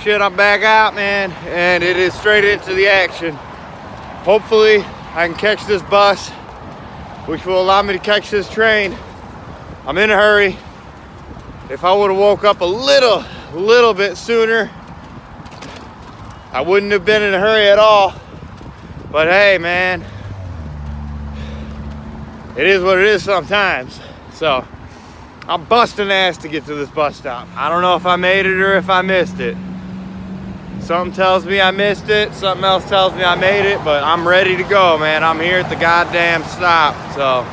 shit, I'm back out, man, and it is straight into the action. Hopefully I can catch this bus, which will allow me to catch this train. I'm in a hurry. If I would have woke up a little bit sooner, I wouldn't have been in a hurry at all. But hey, man, it is what it is sometimes. So I'm busting ass to get to this bus stop. I don't know if I made it or if I missed it. Something tells me I missed it, something else tells me I made it, but I'm ready to go, man. I'm here at the goddamn stop, so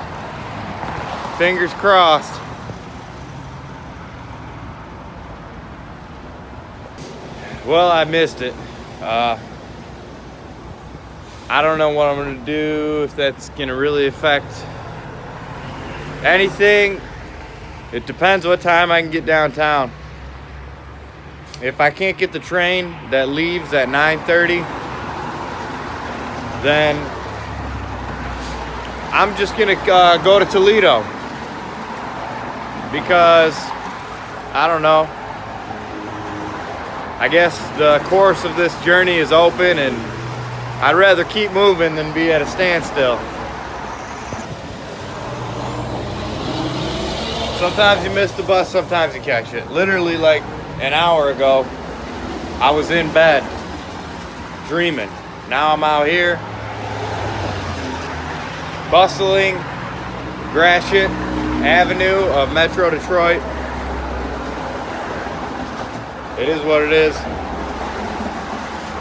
fingers crossed. Well, I missed it. I don't know what I'm gonna do, if that's gonna really affect anything. It depends what time I can get downtown. If I can't get the train that leaves at 9:30, then I'm just gonna go to Toledo, because I don't know, I guess the course of this journey is open, and I'd rather keep moving than be at a standstill. Sometimes you miss the bus, sometimes you catch it. Literally like an hour ago, I was in bed dreaming. Now I'm out here, bustling Gratiot Avenue of Metro Detroit. It is what it is.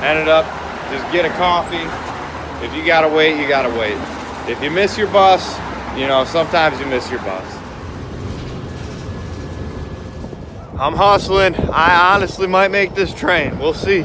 Ended up, just get a coffee. If you gotta wait, you gotta wait. If you miss your bus, you know, sometimes you miss your bus. I'm hustling. I honestly might make this train. We'll see.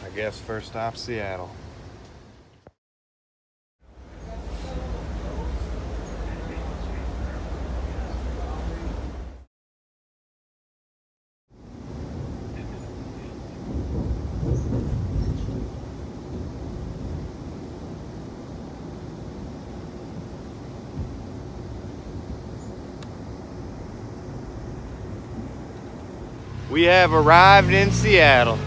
I guess first stop, Seattle. We have arrived in Seattle.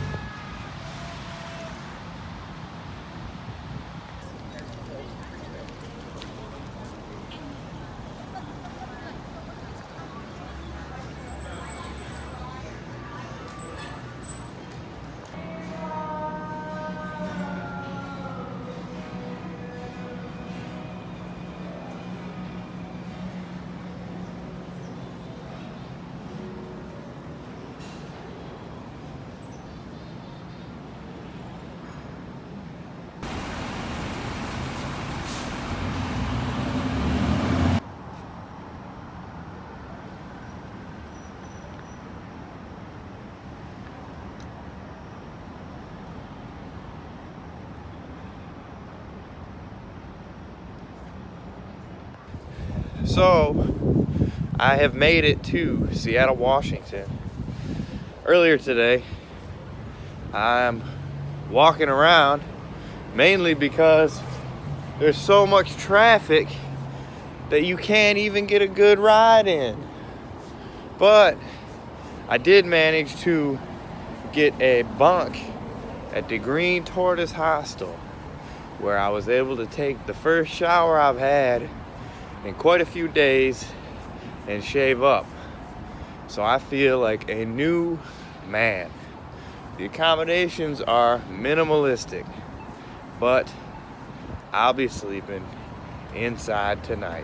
So, I have made it to Seattle, Washington. Earlier today, I'm walking around mainly because there's so much traffic that you can't even get a good ride in. But I did manage to get a bunk at the Green Tortoise Hostel, where I was able to take the first shower I've had in quite a few days and shave up. So I feel like a new man. The accommodations are minimalistic, but I'll be sleeping inside tonight.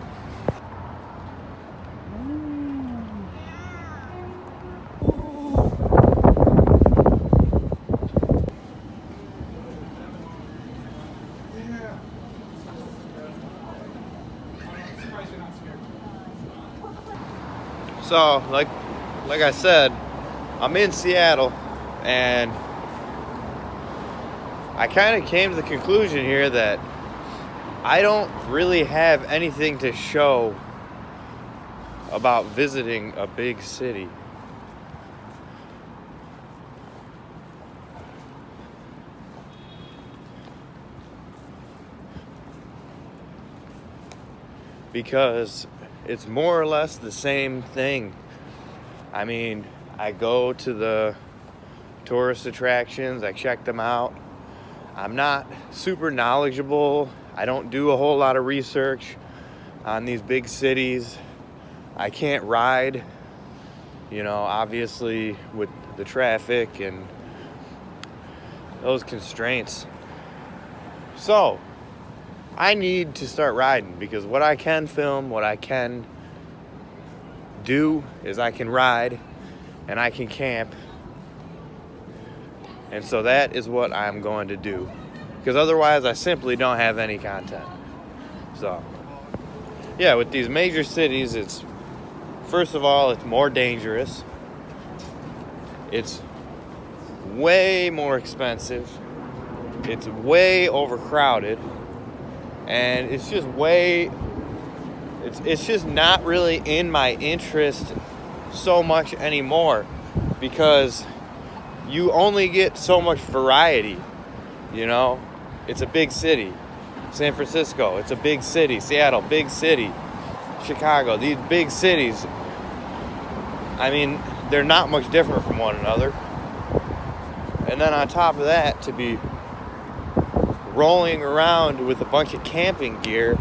So, like I said, I'm in Seattle, and I kind of came to the conclusion here that I don't really have anything to show about visiting a big city. Because it's more or less the same thing. I mean, I go to the tourist attractions, I check them out. I'm not super knowledgeable. I don't do a whole lot of research on these big cities. I can't ride, obviously with the traffic and those constraints. So, I need to start riding, because what I can film, what I can do is I can ride and I can camp. And so that is what I'm going to do, because otherwise I simply don't have any content. So, yeah, with these major cities, first of all, it's more dangerous. It's way more expensive. It's way overcrowded. And it's just it's just not really in my interest so much anymore, because you only get so much variety, It's a big city. San Francisco, it's a big city. Seattle, big city. Chicago, these big cities, I mean, they're not much different from one another. And then on top of that, to be rolling around with a bunch of camping gear,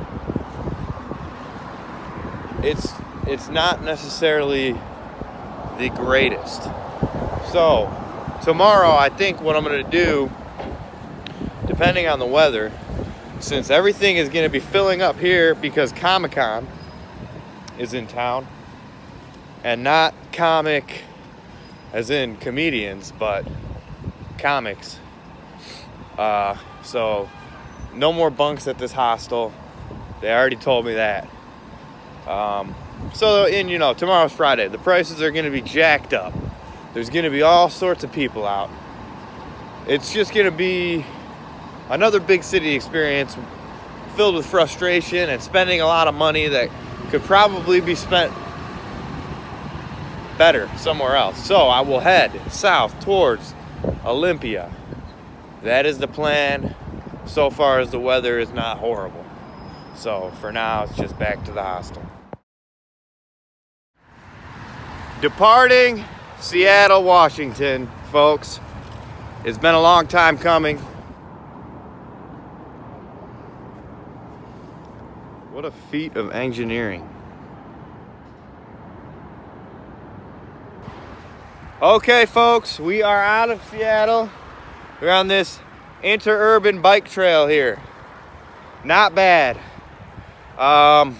it's not necessarily the greatest. So tomorrow, I think what I'm going to do, depending on the weather, since everything is going to be filling up here because Comic-Con is in town, and not comic as in comedians, but comics. So no more bunks at this hostel. They already told me that. Tomorrow's Friday. The prices are going to be jacked up. There's going to be all sorts of people out. It's just going to be another big city experience filled with frustration and spending a lot of money that could probably be spent better somewhere else. So I will head south towards Olympia. That is the plan, so far as the weather is not horrible. So for now, it's just back to the hostel. Departing Seattle, Washington, folks. It's been a long time coming. What a feat of engineering. Okay, folks, we are out of Seattle. We're on this interurban bike trail here. Not bad. I'm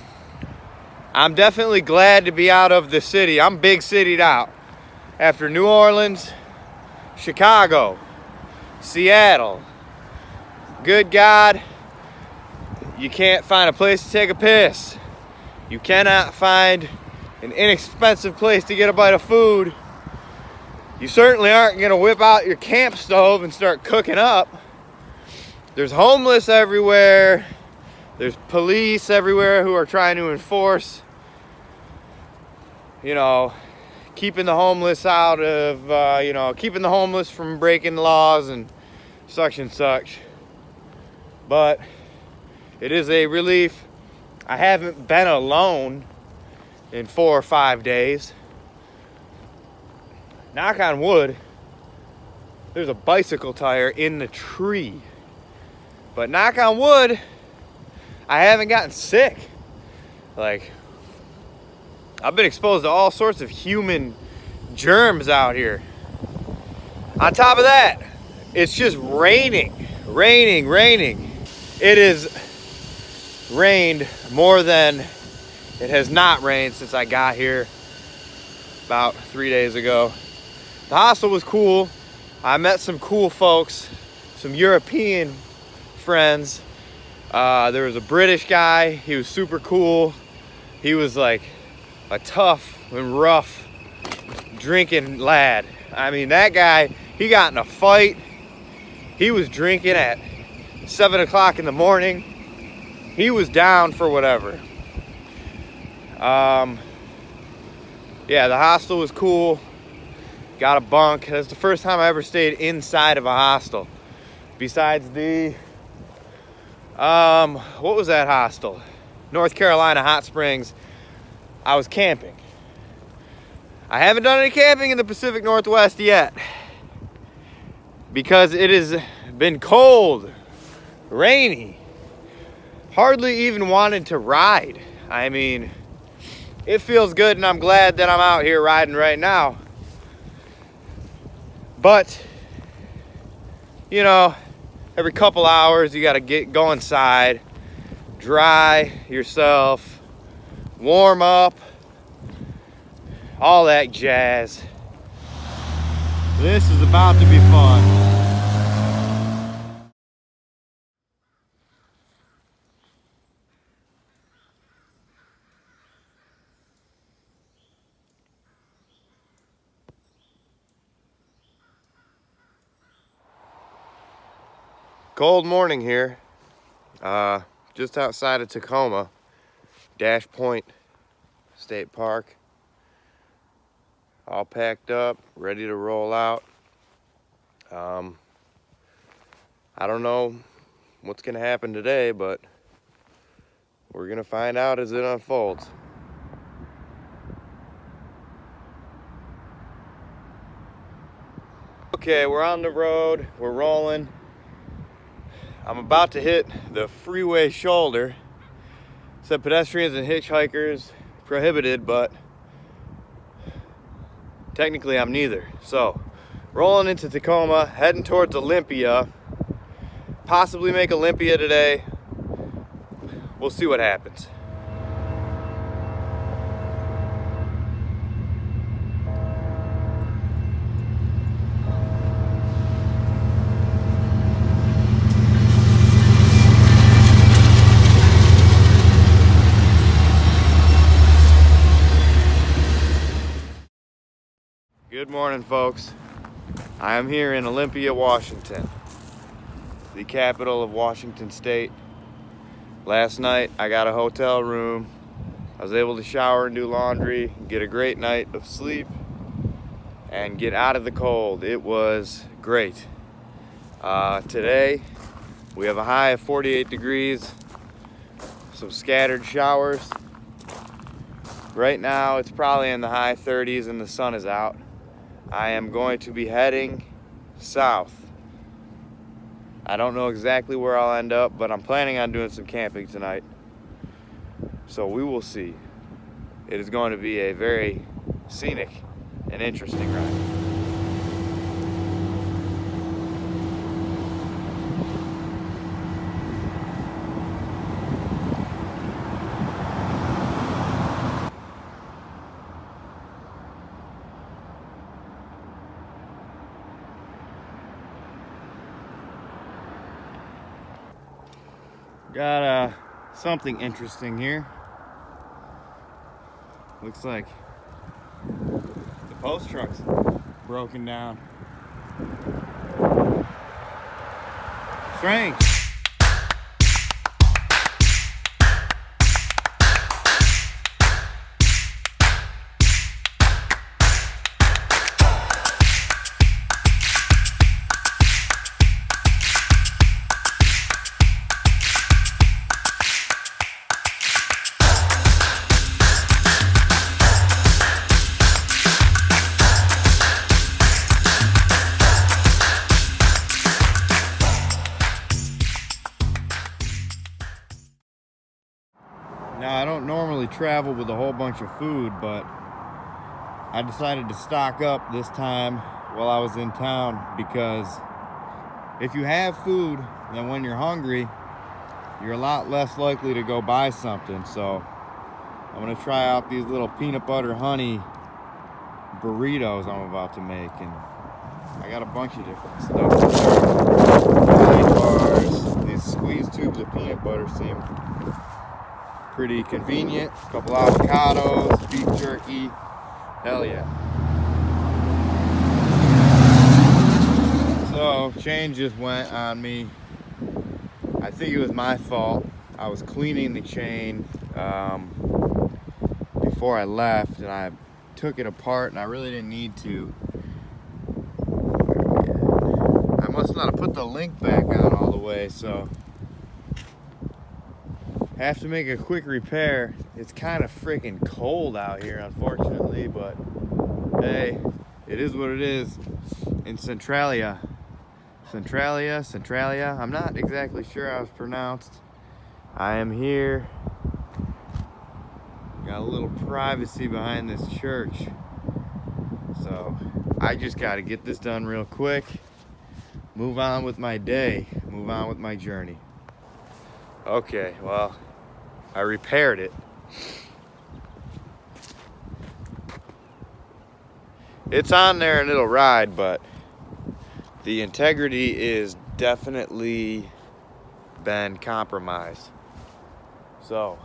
definitely glad to be out of the city. I'm big citied out. After New Orleans, Chicago, Seattle. Good God, you can't find a place to take a piss. You cannot find an inexpensive place to get a bite of food. You certainly aren't going to whip out your camp stove and start cooking up. There's homeless everywhere. There's police everywhere who are trying to enforce, keeping the homeless out of, keeping the homeless from breaking laws and such. But it is a relief. I haven't been alone in 4 or 5 days. Knock on wood, there's a bicycle tire in the tree. But knock on wood, I haven't gotten sick. I've been exposed to all sorts of human germs out here. On top of that, it's just raining. It has rained more than it has not rained since I got here about 3 days ago. The hostel was cool. I met some cool folks, some European friends. There was a British guy. He was super cool. He was like a tough and rough drinking lad. I mean, that guy, he got in a fight. He was drinking at 7 o'clock in the morning. He was down for whatever. Yeah, the hostel was cool. Got a bunk. That's the first time I ever stayed inside of a hostel. Besides the, what was that hostel? North Carolina Hot Springs. I was camping. I haven't done any camping in the Pacific Northwest yet because it has been cold, rainy, hardly even wanted to ride. I mean, it feels good and I'm glad that I'm out here riding right now. But, you know, every couple hours you gotta go inside, dry yourself, warm up, all that jazz. This is about to be fun. Cold morning here, just outside of Tacoma, Dash Point State Park. All packed up, ready to roll out. I don't know what's gonna happen today, but we're gonna find out as it unfolds. Okay, we're on the road, we're rolling. I'm about to hit the freeway shoulder. It said pedestrians and hitchhikers prohibited, but technically I'm neither. So, rolling into Tacoma, heading towards Olympia. Possibly make Olympia today. We'll see what happens. Good morning, folks. I am here in Olympia, Washington, the capital of Washington State. Last night, I got a hotel room. I was able to shower and do laundry, get a great night of sleep, and get out of the cold. It was great. Today, we have a high of 48 degrees, some scattered showers. Right now, it's probably in the high 30s and the sun is out. I am going to be heading south. I don't know exactly where I'll end up, but I'm planning on doing some camping tonight. So we will see. It is going to be a very scenic and interesting ride. Got something interesting here. Looks like the post truck's broken down. Strange. Now, I don't normally travel with a whole bunch of food, but I decided to stock up this time while I was in town, because if you have food, then when you're hungry, you're a lot less likely to go buy something. So I'm gonna try out these little peanut butter honey burritos I'm about to make, and I got a bunch of different stuff. Honey bars, these squeeze tubes of peanut butter seem pretty convenient. A couple avocados, beef jerky, hell yeah. So So, chain just went on me. I think it was my fault. I was cleaning the chain before I left, and I took it apart, and I really didn't need to. I must not have put the link back on all the way, so have to make a quick repair. It's kind of freaking cold out here, unfortunately, but hey, it is what it is. In Centralia. I'm not exactly sure how it's pronounced. I am here. Got a little privacy behind this church. So I just got to get this done real quick. Move on with my day. Move on with my journey. Okay, well, I repaired it. It's on there and it'll ride, but the integrity is definitely been compromised. So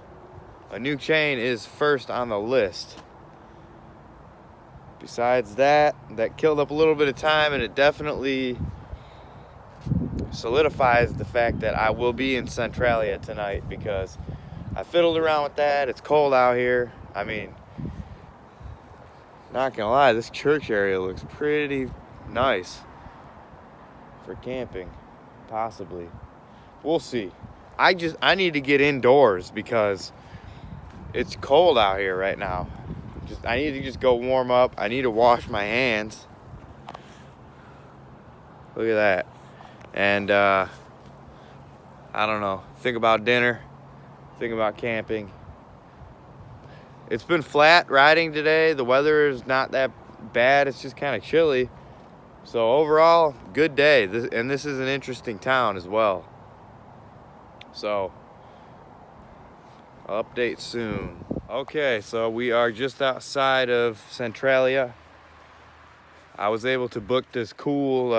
a new chain is first on the list. Besides that killed up a little bit of time, and it definitely solidifies the fact that I will be in Centralia tonight, because I fiddled around with that. It's cold out here. I mean, not gonna lie, this church area looks pretty nice for camping, possibly. We'll see. I need to get indoors because it's cold out here right now. I need to just go warm up. I need to wash my hands. Look at that. And I don't know. Think about dinner. Think about camping. It's been flat riding today. The weather is not that bad. It's just kind of chilly. So overall, good day. This is an interesting town as well. So I'll update soon. Okay, so we are just outside of Centralia. I was able to book this cool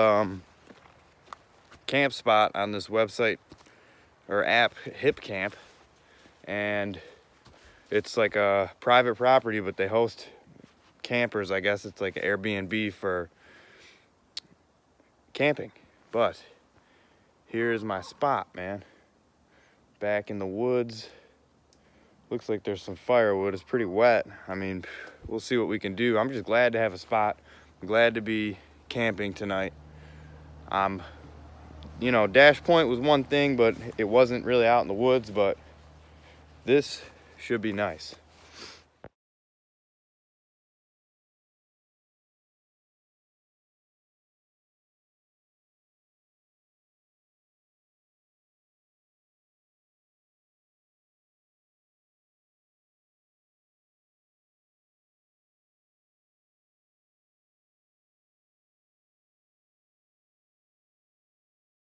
camp spot on this website or app, Hip Camp, and it's like a private property, but they host campers. I guess it's like an Airbnb for camping. But here's my spot, man. Back in the woods. Looks like there's some firewood. It's pretty wet. I mean, we'll see what we can do. I'm just glad to have a spot. I'm glad to be camping tonight. You know, Dash Point was one thing, but it wasn't really out in the woods, but this should be nice.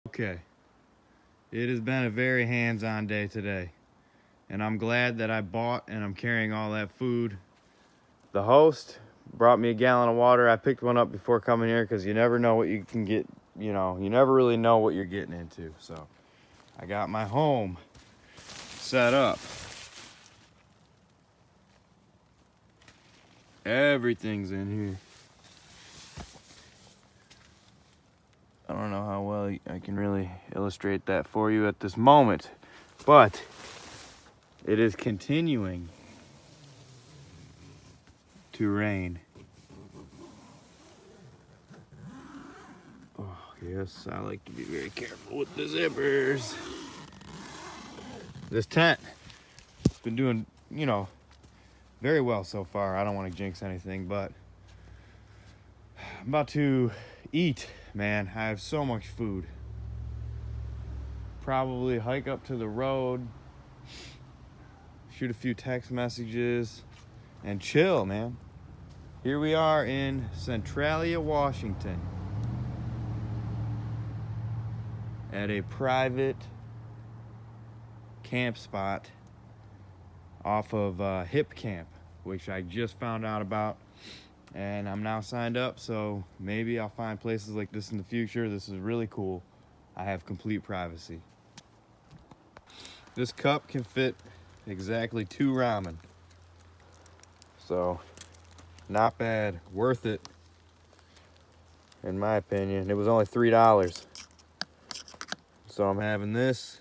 Okay, it has been a very hands-on day today, and I'm glad that I bought and I'm carrying all that food. The host brought me a gallon of water. I picked one up before coming here because you never know what you can get. You know, you never really know what you're getting into. So I got my home set up. Everything's in here. I don't know how well I can really illustrate that for you at this moment, but it is continuing to rain. Oh, yes, I like to be very careful with the zippers. This tent has been doing, you know, very well so far. I don't want to jinx anything, but I'm about to eat. Man, I have so much food. Probably hike up to the road, shoot a few text messages, and chill, man. Here we are in Centralia, Washington, at a private camp spot off of Hip Camp, which I just found out about. And I'm now signed up, so maybe I'll find places like this in the future. This is really cool. I have complete privacy. This cup can fit exactly 2 ramen. So, not bad. Worth it. in my opinion. It was only $3. So I'm having this.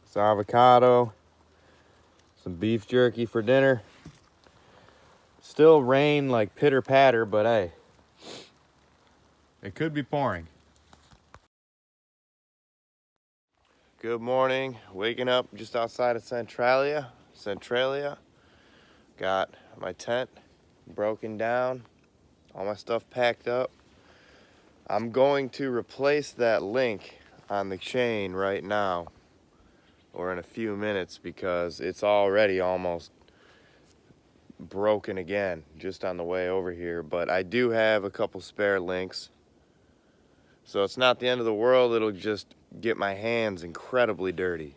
It's avocado, some beef jerky for dinner. Still rain like pitter patter, but hey, it could be pouring. Good morning. Waking up just outside of Centralia. Got my tent broken down, all my stuff packed up. I'm going to replace that link on the chain right now, or in a few minutes, because it's already almost broken again just on the way over here. But I do have a couple spare links, so it's not the end of the world. It'll just get my hands incredibly dirty.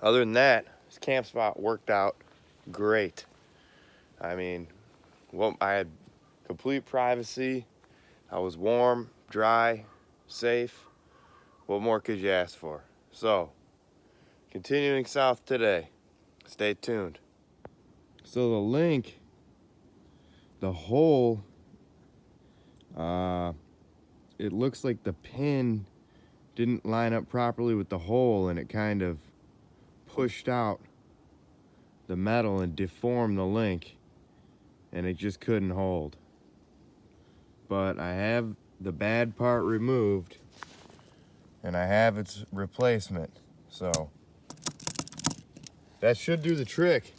Other than that, this camp spot worked out great. I mean, well, I had complete privacy. I was warm, dry, safe. What more could you ask for? So, continuing south today. Stay tuned. So the link, the hole, it looks like the pin didn't line up properly with the hole, and it kind of pushed out the metal and deformed the link, and it just couldn't hold. But I have the bad part removed, and I have its replacement, so that should do the trick.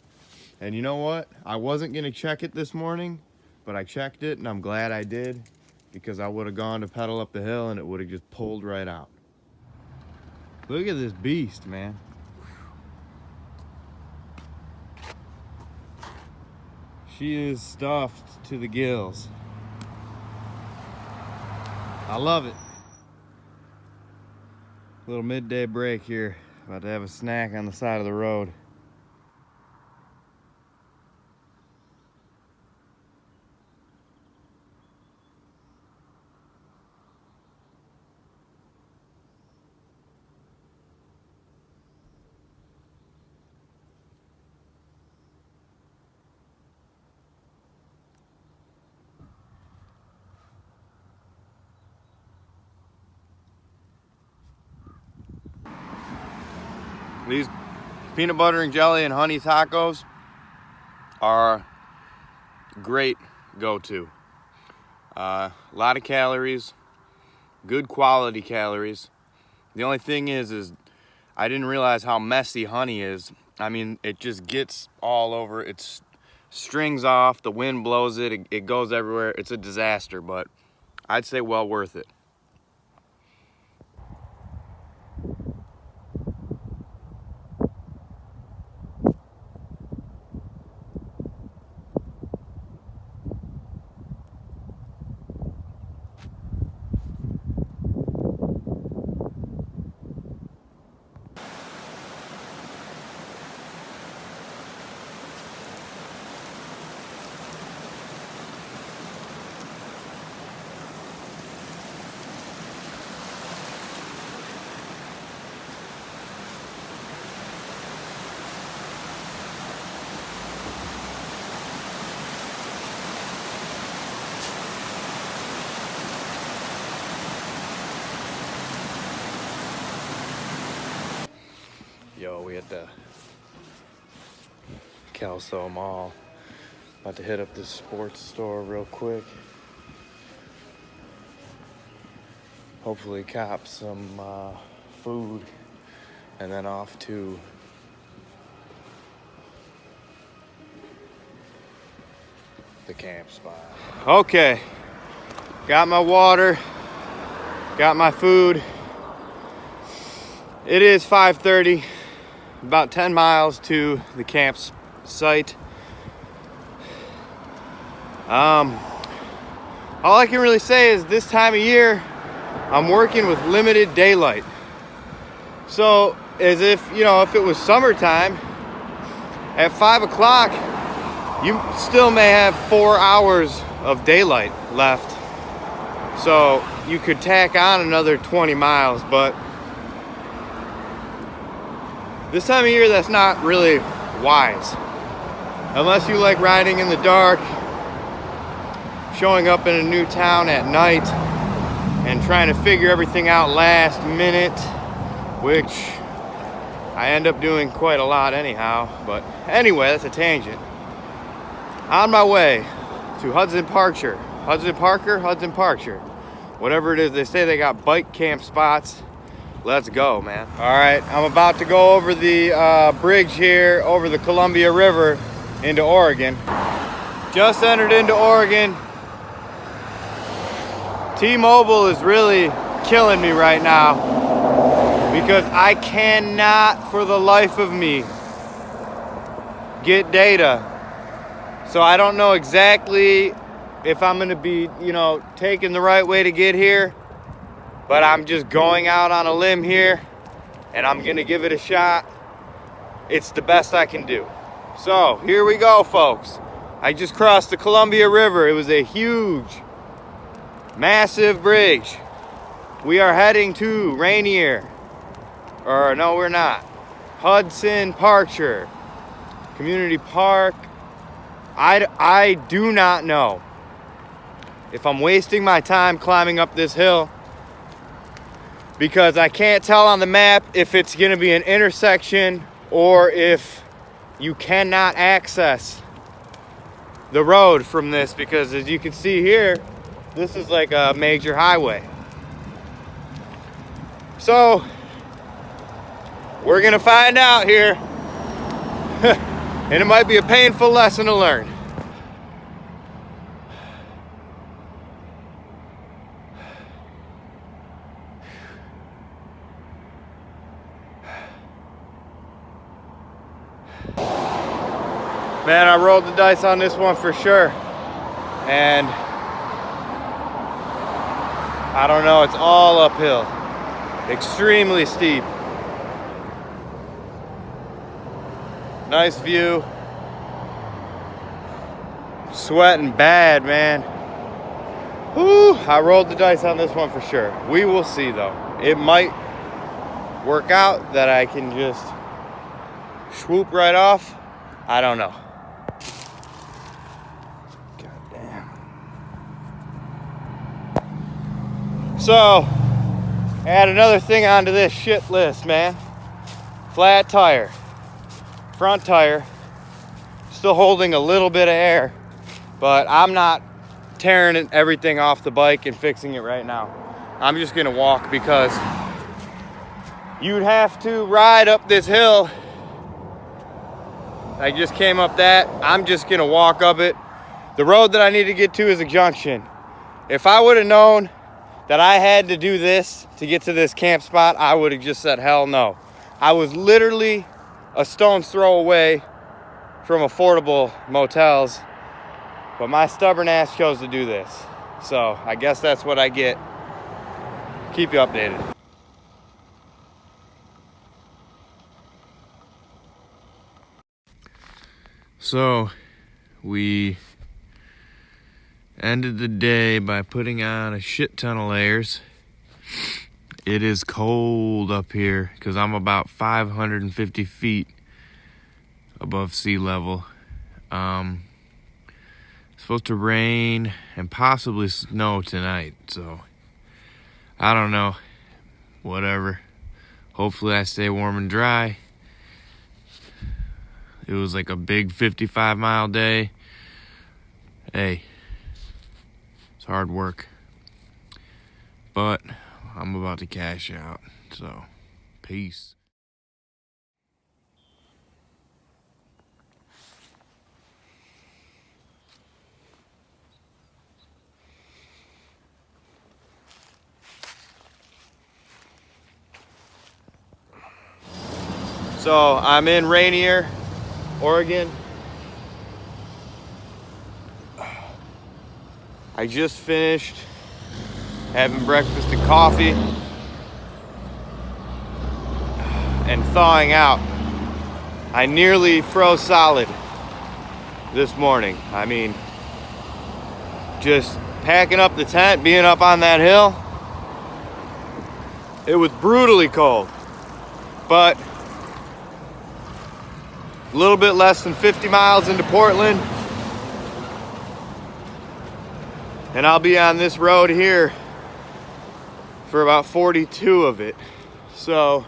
And you know what? I wasn't gonna check it this morning, but I checked it, and I'm glad I did, because I would have gone to pedal up the hill and it would have just pulled right out. Look at this beast, man. She is stuffed to the gills. I love it. Little midday break here. About to have a snack on the side of the road. These peanut butter and jelly and honey tacos are great go-to. A lot of calories, good quality calories. The only thing is I didn't realize how messy honey is. I mean, it just gets all over. It strings off, the wind blows it, it goes everywhere. It's a disaster, but I'd say well worth it. Yo, we at the Kelso Mall. About to hit up this sports store real quick. Hopefully cop some food, and then off to the camp spot. Okay, got my water, got my food. It is 5:30, about 10 miles to the camp site. All I can really say is this time of year, I'm working with limited daylight. So as if, if it was summertime, at 5 o'clock, you still may have 4 hours of daylight left. So you could tack on another 20 miles, but this time of year, that's not really wise. Unless you like riding in the dark, showing up in a new town at night and trying to figure everything out last minute, which I end up doing quite a lot anyhow. But anyway, that's a tangent. On my way to Hudson Parker, whatever it is. They say they got bike camp spots. Let's go, man. All right, I'm about to go over the bridge here over the Columbia River into Oregon. Just entered into Oregon. T-Mobile is really killing me right now because I cannot for the life of me get data. So I don't know exactly if I'm gonna be, taking the right way to get here, but I'm just going out on a limb here and I'm gonna give it a shot. It's the best I can do. So here we go, folks. I just crossed the Columbia River. It was a huge, massive bridge. We are heading to Rainier, or no, we're not. Hudson Parker Community Park. I do not know if I'm wasting my time climbing up this hill because I can't tell on the map if it's gonna be an intersection or if you cannot access the road from this, because as you can see here, this is like a major highway. So we're gonna find out here. And it might be a painful lesson to learn. Man, I rolled the dice on this one for sure. And I don't know, it's all uphill. Extremely steep. Nice view. Sweating bad, man. Whew, I rolled the dice on this one for sure. We will see though. It might work out that I can just swoop right off. I don't know. God damn. So, add another thing onto this shit list, man. Flat tire. Front tire, still holding a little bit of air, but I'm not tearing everything off the bike and fixing it right now. I'm just gonna walk because you'd have to ride up this hill. I just came up that. I'm just gonna walk up it. The road that I need to get to is a junction. If I would have known that I had to do this to get to this camp spot, I would have just said hell no. I was literally a stone's throw away from affordable motels, but my stubborn ass chose to do this. So I guess that's what I get. Keep you updated. So we ended the day by putting on a shit ton of layers. It is cold up here because I'm about 550 feet above sea level. Supposed to rain and possibly snow tonight, so I don't know. Whatever. Hopefully I stay warm and dry. It was like a big 55-mile day. Hey, it's hard work. But I'm about to cash out, so peace. So I'm in Rainier, Oregon. I just finished having breakfast and coffee and thawing out. I nearly froze solid this morning. I mean, just packing up the tent, being up on that hill, it was brutally cold. But a little bit less than 50 miles into Portland, And I'll be on this road here for about 42 of it. So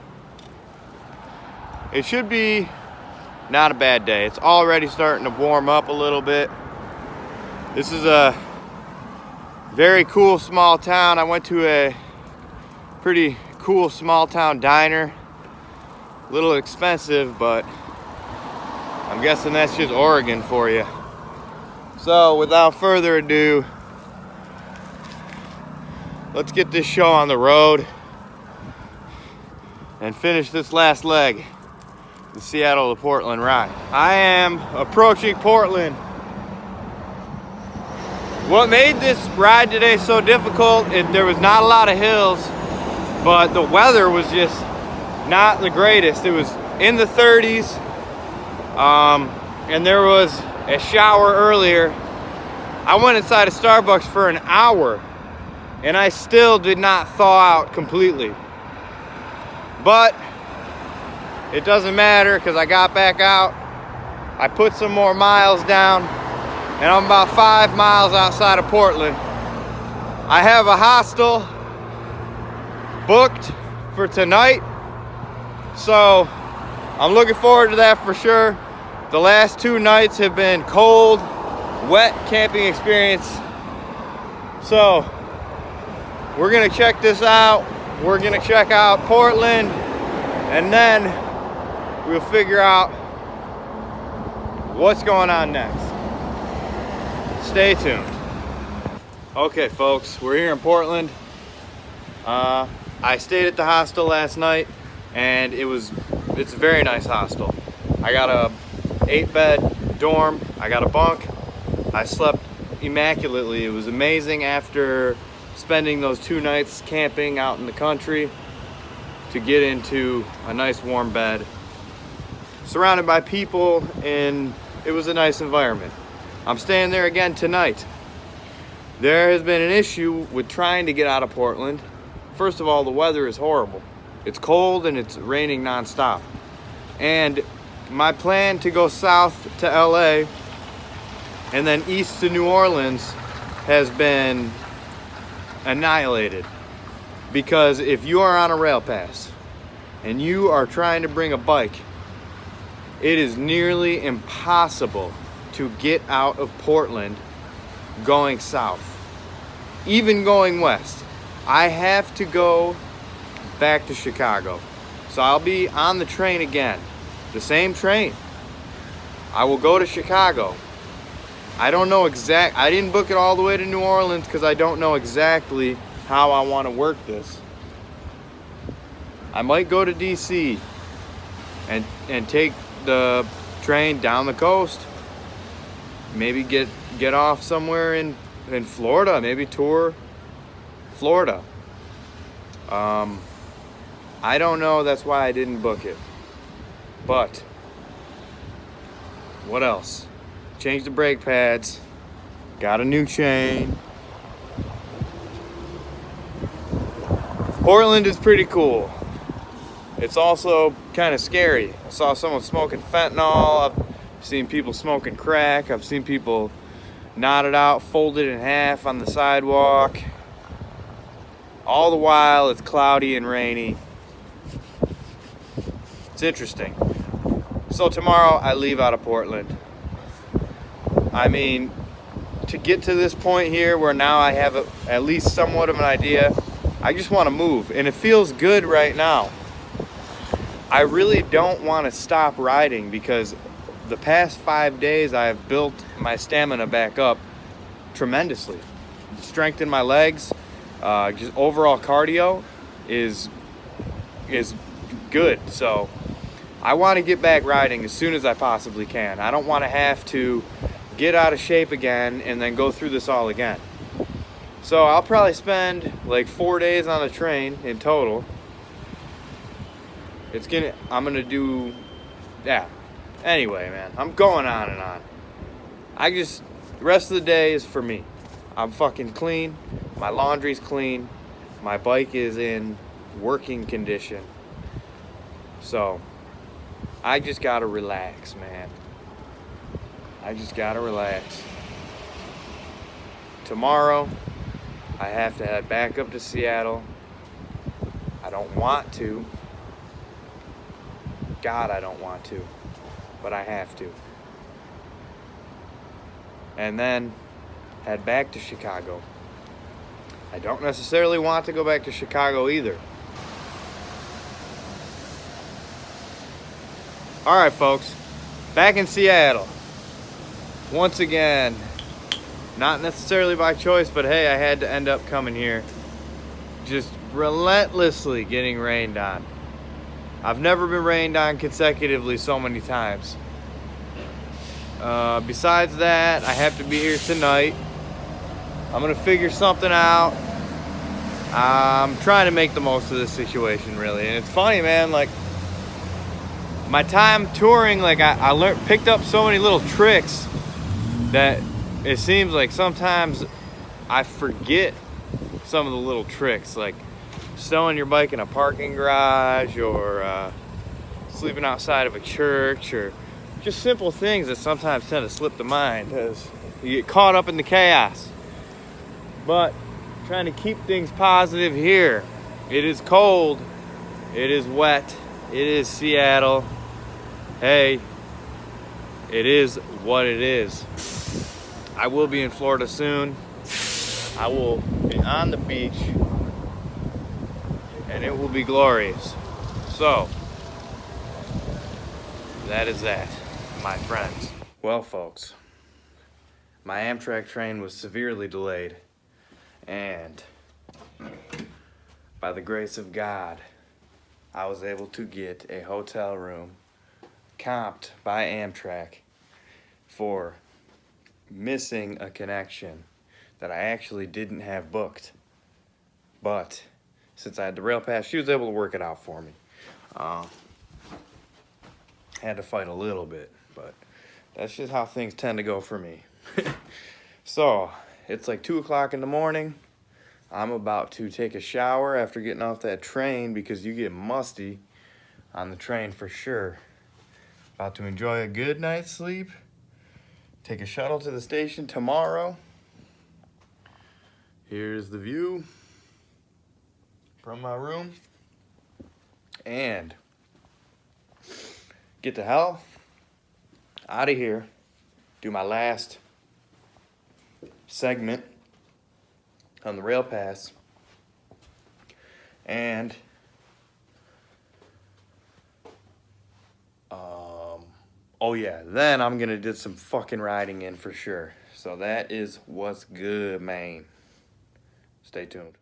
it should be not a bad day. It's already starting to warm up a little bit. This is a very cool small town. I went to a pretty cool small town diner. A little expensive, but I'm guessing that's just Oregon for you. So without further ado, let's get this show on the road and finish this last leg, the Seattle to Portland ride. I am approaching Portland. What made this ride today so difficult, there was not a lot of hills, but the weather was just not the greatest. It was in the 30s, and there was a shower earlier. I went inside a Starbucks for an hour and I still did not thaw out completely. But it doesn't matter because I got back out. I put some more miles down and I'm about 5 miles outside of Portland. I have a hostel booked for tonight, so I'm looking forward to that for sure. The last 2 nights have been cold, wet camping experience. So we're gonna check this out. We're gonna check out Portland, and then we'll figure out what's going on next. Stay tuned. Okay folks, we're here in Portland. I stayed at the hostel last night, and it's a very nice hostel. I got a 8-bed dorm. I got a bunk. I slept immaculately. It was amazing after spending those 2 nights camping out in the country to get into a nice warm bed, surrounded by people, and it was a nice environment. I'm staying there again tonight. There has been an issue with trying to get out of Portland. First of all, the weather is horrible. It's cold and it's raining nonstop. And my plan to go south to LA and then east to New Orleans has been annihilated, because if you are on a rail pass and you are trying to bring a bike, it is nearly impossible to get out of Portland going south. Even going west, I have to go back to Chicago. So I'll be on the train again, the same train. I will go to Chicago. I don't know I didn't book it all the way to New Orleans because I don't know exactly how I want to work this. I might go to DC and take the train down the coast. Maybe get off somewhere in Florida, maybe tour Florida. I don't know, that's why I didn't book it. But what else? Changed the brake pads, got a new chain. Portland is pretty cool. It's also kind of scary. I saw someone smoking fentanyl. I've seen people smoking crack. I've seen people knotted out, folded in half on the sidewalk. All the while it's cloudy and rainy. It's interesting. So tomorrow I leave out of Portland. I mean, to get to this point here where now I have at least somewhat of an idea, I just want to move, and it feels good right now. I really don't want to stop riding because the past 5 days I have built my stamina back up tremendously. Strengthened my legs, just overall cardio is good. So I want to get back riding as soon as I possibly can. I don't want to have to get out of shape again and then go through this all again. So I'll probably spend like 4 days on the train in total. Anyway, man, I'm going on and on. The rest of the day is for me. I'm fucking clean. My laundry's clean. My bike is in working condition. So I just gotta relax, man. I just gotta relax. Tomorrow, I have to head back up to Seattle. I don't want to. God, I don't want to. But I have to. And then head back to Chicago. I don't necessarily want to go back to Chicago either. Alright, folks. Back in Seattle. Once again. Not necessarily by choice, but hey, I had to end up coming here. Just relentlessly getting rained on. I've never been rained on consecutively so many times. Besides that, I have to be here tonight. I'm gonna figure something out. I'm trying to make the most of this situation, really. And it's funny, man, like my time touring, like I picked up so many little tricks that it seems like sometimes I forget some of the little tricks, like stowing your bike in a parking garage, or sleeping outside of a church, or just simple things that sometimes tend to slip the mind as you get caught up in the chaos. But trying to keep things positive here. It is cold, it is wet, it is Seattle. Hey, it is what it is. I will be in Florida soon. I will be on the beach, and it will be glorious. So, that is that, my friends. Well, folks, my Amtrak train was severely delayed, and by the grace of God, I was able to get a hotel room comped by Amtrak for missing a connection that I actually didn't have booked. But since I had the rail pass, she was able to work it out for me. Had to fight a little bit, but that's just how things tend to go for me. So it's like 2 o'clock in the morning. I'm about to take a shower after getting off that train, because you get musty on the train for sure. About to enjoy a good night's sleep. Take a shuttle to the station tomorrow. Here's the view from my room. And get the hell out of here. Do my last segment on the rail pass. And oh yeah, then I'm gonna do some fucking riding in for sure. So that is what's good, man. Stay tuned.